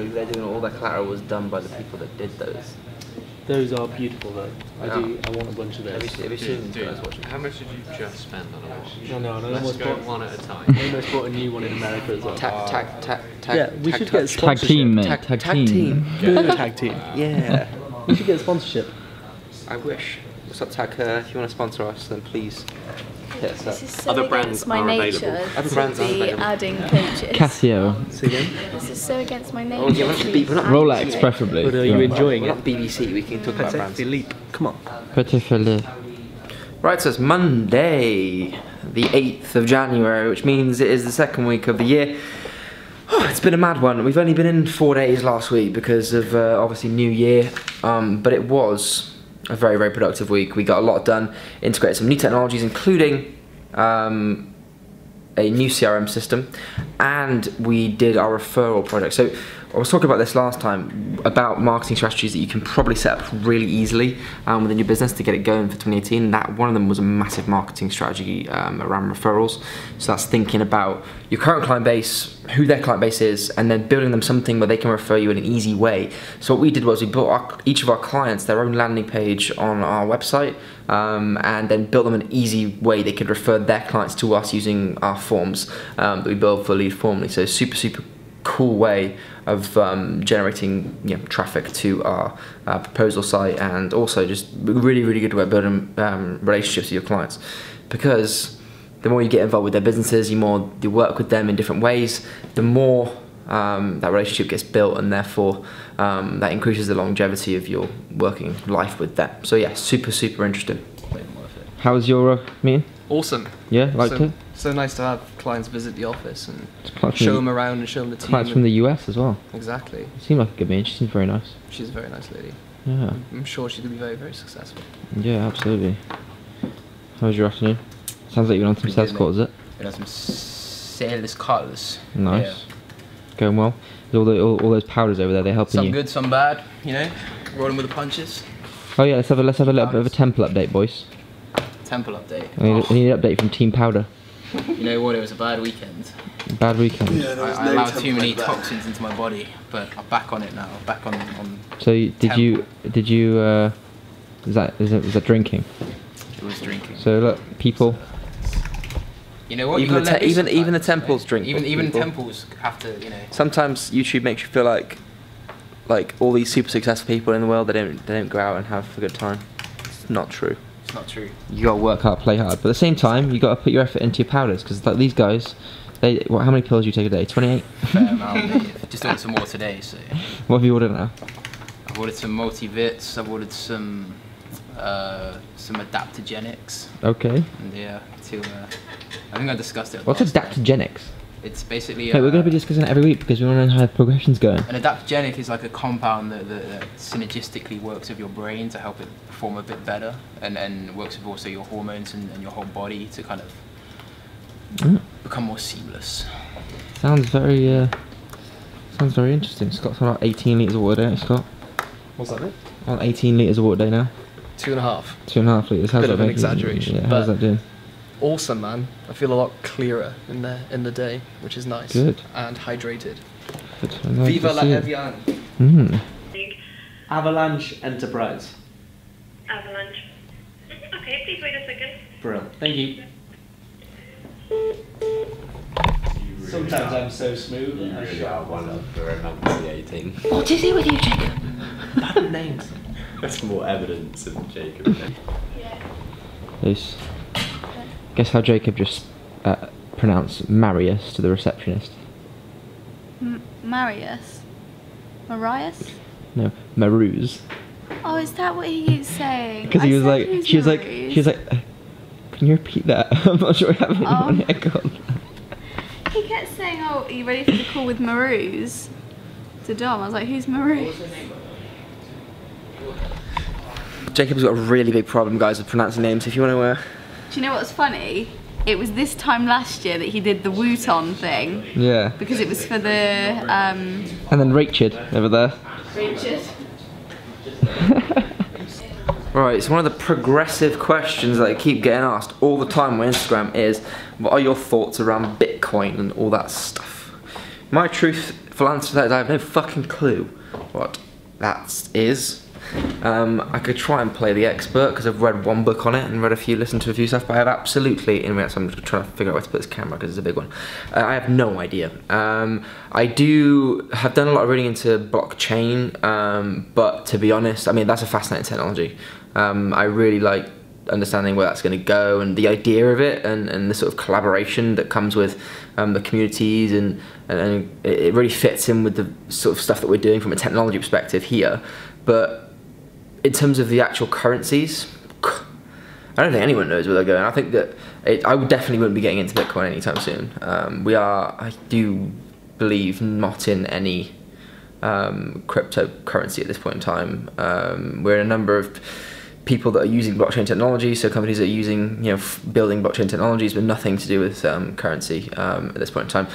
they're doing, all that collateral was done by the people that did those. Those are beautiful though. I want a bunch of those. Have you seen guys watching? How much did you just spend on a watch? No, I Let's go one at a time. I almost bought a new one in America as well. Yeah, we should get sponsorship. Tag team, mate. Tag team. Tag team. Yeah. We should get sponsorship. I wish. What's up, Tag? If you want to sponsor us, then please hit us up. This is so Other brands against my are nature available. Other to brands are be available. adding coaches. Casio. Say again? This is so against my nature. Oh, yeah, we're not Rolex, preferably. But are you enjoying We're it? not BBC, we can talk about Petit brands. Philippe. Come on. Petit Philippe. Right, so it's Monday, the 8th of January, which means it is the second week of the year. Oh, it's been a mad one. We've only been in 4 days last week because of obviously New Year, but it was a very, very productive week. We got a lot done, integrated some new technologies, including a new CRM system, and we did our referral project. So I was talking about this last time, about marketing strategies that you can probably set up really easily within your business to get it going for 2018. That one of them was a massive marketing strategy around referrals. So that's thinking about your current client base, who their client base is, and then building them something where they can refer you in an easy way. So what we did was we built each of our clients their own landing page on our website, and then built them an easy way they could refer their clients to us using our forms that we build for Lead Formally. So super cool way of generating traffic to our proposal site, and also just really good way of building relationships with your clients, because the more you get involved with their businesses, the more you work with them in different ways, the more that relationship gets built, and therefore that increases the longevity of your working life with them. So yeah, super interesting. How was your meeting? Awesome. Yeah, liked it? So nice to have clients visit the office and Clients show from them around and show them the team. Clients from the US as well. Exactly. It seemed like a good meeting. She seemed very nice. She's a very nice lady. Yeah. I'm sure she's going to be very successful. Yeah, absolutely. How was your afternoon? Sounds like you're on some sales calls, is it? We're on some sales calls. Nice. Yeah. Going well. There's all those powders over there, they're helping Some you. good, some bad, you know, rolling with the punches. Oh yeah, let's have a little bit of a temple update, boys. Temple update. I need an update from Team Powder. You know what, it was a bad weekend. Bad weekend. Yeah, I allowed too many toxins into my body, but I'm back on it now. I'm back on So did you is that drinking? It was drinking. So look, people. You know what? Even the temples drink. Even temples have to, you know. Sometimes YouTube makes you feel like all these super successful people in the world, they don't go out and have a good time. It's not true. It's not true. You gotta work hard, play hard, but at the same time, you gotta put your effort into your powders, because like these guys, how many pills do you take a day? 28. Fair amount. Just ordered some more today, so. What have you ordered now? I've ordered some multivits. I've ordered some adaptogenics. Okay. And yeah, I think I discussed it. What's adaptogenics? It's basically. Hey, we're going to be discussing it every week because we want to know how the progression's going. An adaptogenic is like a compound that synergistically works with your brain to help it perform a bit better, and works with also your hormones and your whole body to kind of become more seamless. Sounds very interesting. Scott's on about 18 litres of water a day, Scott. What's that, mate? On 18 litres of water a day now. 2.5. 2.5 litres. How's Bit that of an making? exaggeration, Yeah, how's that doing? Awesome, man. I feel a lot clearer in the day, which is nice. Good. And hydrated. Good. Nice Viva to la see it. Evian. Avalanche Enterprise. Avalanche. Okay, please wait a second. Brilliant. Thank you. Sometimes I'm so smooth. You really are one of the enunciating. What is it with you, Jacob? Bad names. That's more evidence of Jacob. Loose. Guess how Jacob just pronounced Marius to the receptionist? Marius? Marius? No, Maruse. Oh, is that what he keeps saying? Because he was like, she was like, can you repeat that? I'm not sure what happened on the echo. He kept saying, oh, are you ready for the call with Maruse? To Dom. I was like, who's Maruse? Jacob's got a really big problem, guys, with pronouncing names. If you want to Do you know what's funny? It was this time last year that he did the Wooton thing. Yeah. Because it was for the And then Rachel over there. Richard. Right, so one of the progressive questions that I keep getting asked all the time on Instagram is, what are your thoughts around Bitcoin and all that stuff? My truth full answer to that is I have no fucking clue what that is. I could try and play the expert because I've read one book on it and listened to a few stuff, but I have absolutely, in fact, I'm just trying to figure out where to put this camera because it's a big one. I have no idea. I have done a lot of reading into blockchain, but to be honest, I mean, that's a fascinating technology. I really like understanding where that's going to go and the idea of it and the sort of collaboration that comes with the communities and it really fits in with the sort of stuff that we're doing from a technology perspective here. But in terms of the actual currencies, I don't think anyone knows where they're going. I think that I definitely wouldn't be getting into Bitcoin anytime soon. We are, I do believe, not in any cryptocurrency at this point in time. We're in a number of people that are using blockchain technology, so companies that are using, building blockchain technologies, but nothing to do with currency at this point in time.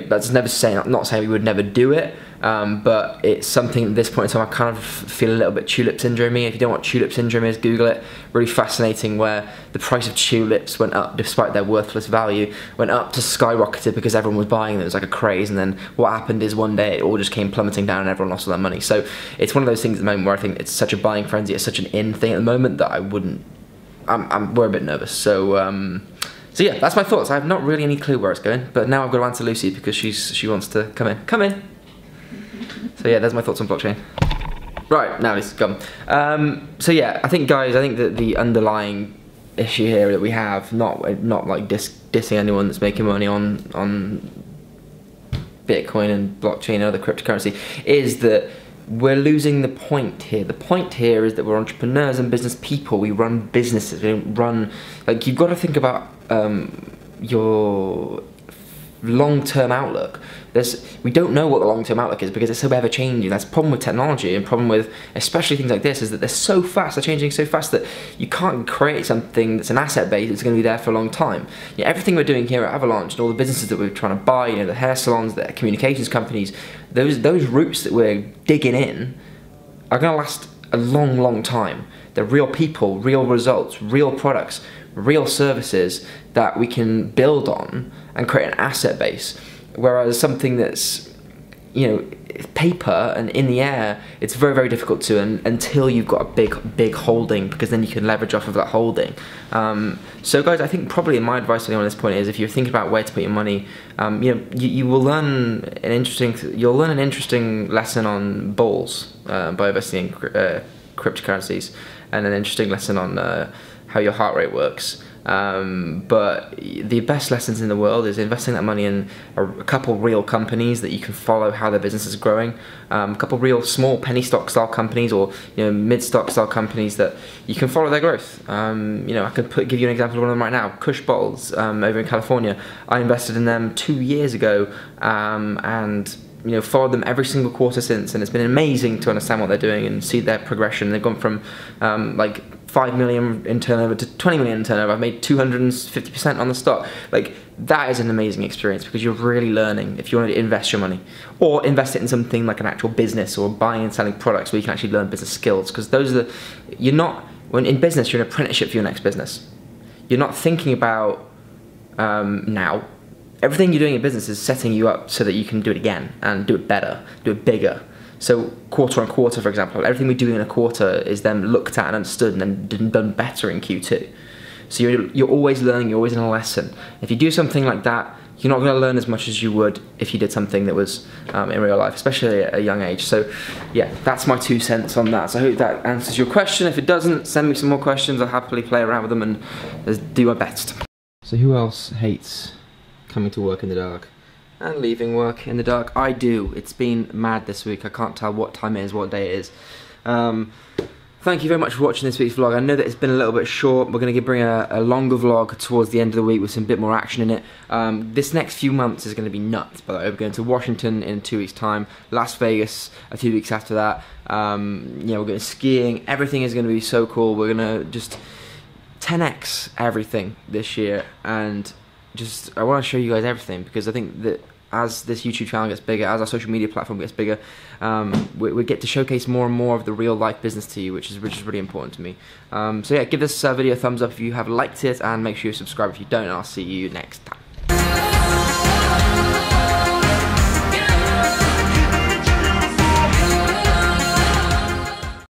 That's never saying, not saying we would never do it, but it's something at this point in time I kind of feel a little bit tulip syndrome-y. If you don't know what tulip syndrome is, Google it. Really fascinating, where the price of tulips went up despite their worthless value, went up to skyrocketed because everyone was buying them. It was like a craze, and then what happened is one day it all just came plummeting down and everyone lost all their money. So it's one of those things at the moment where I think it's such a buying frenzy, it's such an in thing at the moment that I wouldn't, we're a bit nervous. So yeah, that's my thoughts. I have not really any clue where it's going, but now I've got to answer Lucy because she wants to come in. Come in. So yeah, there's my thoughts on blockchain. Right, now it's gone. So yeah, I think that the underlying issue here that we have, not like dissing anyone that's making money on Bitcoin and blockchain and other cryptocurrency, is that we're losing the point here. The point here is that we're entrepreneurs and business people. We run businesses. We don't run, like, you've got to think about your long-term outlook. We don't know what the long-term outlook is because it's so ever-changing. That's the problem with technology, and problem with especially things like this is that they're so fast, they're changing so fast that you can't create something that's an asset base that's going to be there for a long time. Everything we're doing here at Avalanche and all the businesses that we're trying to buy, the hair salons, the communications companies, those roots that we're digging in are going to last a long, long time. They're real people, real results, real products, real services that we can build on and create an asset base. Whereas something that's, paper and in the air, it's very, very difficult to, until you've got a big holding, because then you can leverage off of that holding. So guys, I think probably my advice to anyone at this point is, if you're thinking about where to put your money, you will learn an interesting lesson on bulls by investing in cryptocurrencies, and an interesting lesson on how your heart rate works. But the best lessons in the world is investing that money in a couple real companies that you can follow how their business is growing, a couple real small penny stock style companies, or mid stock style companies that you can follow their growth. I could give you an example of one of them right now, Kush Bottles over in California. I invested in them 2 years ago, and followed them every single quarter since, and it's been amazing to understand what they're doing and see their progression. They've gone from like 5 million in turnover to 20 million in turnover. I've made 250% on the stock. Like, that is an amazing experience because you're really learning if you want to invest your money, or invest it in something like an actual business, or buying and selling products where you can actually learn business skills, because those are when in business, you're in apprenticeship for your next business. You're not thinking about now. Everything you're doing in business is setting you up so that you can do it again and do it better, do it bigger. So quarter on quarter, for example, everything we do in a quarter is then looked at and understood and then done better in Q2. So you're always learning, you're always in a lesson. If you do something like that, you're not going to learn as much as you would if you did something that was in real life, especially at a young age. So yeah, that's my 2 cents on that. So I hope that answers your question. If it doesn't, send me some more questions. I'll happily play around with them and do my best. So who else hates coming to work in the dark? And leaving work in the dark. I do. It's been mad this week. I can't tell what time it is, what day it is. Thank you very much for watching this week's vlog. I know that it's been a little bit short. We're going to bring a longer vlog towards the end of the week with some bit more action in it. This next few months is going to be nuts, by the way. We're going to Washington in 2 weeks' time, Las Vegas a few weeks after that. We're going skiing. Everything is going to be so cool. We're going to just 10x everything this year, and I want to show you guys everything, because I think that as this YouTube channel gets bigger, as our social media platform gets bigger, we get to showcase more and more of the real life business to you, which is really important to me. So yeah, give this video a thumbs up if you have liked it, and make sure you subscribe if you don't, and I'll see you next time.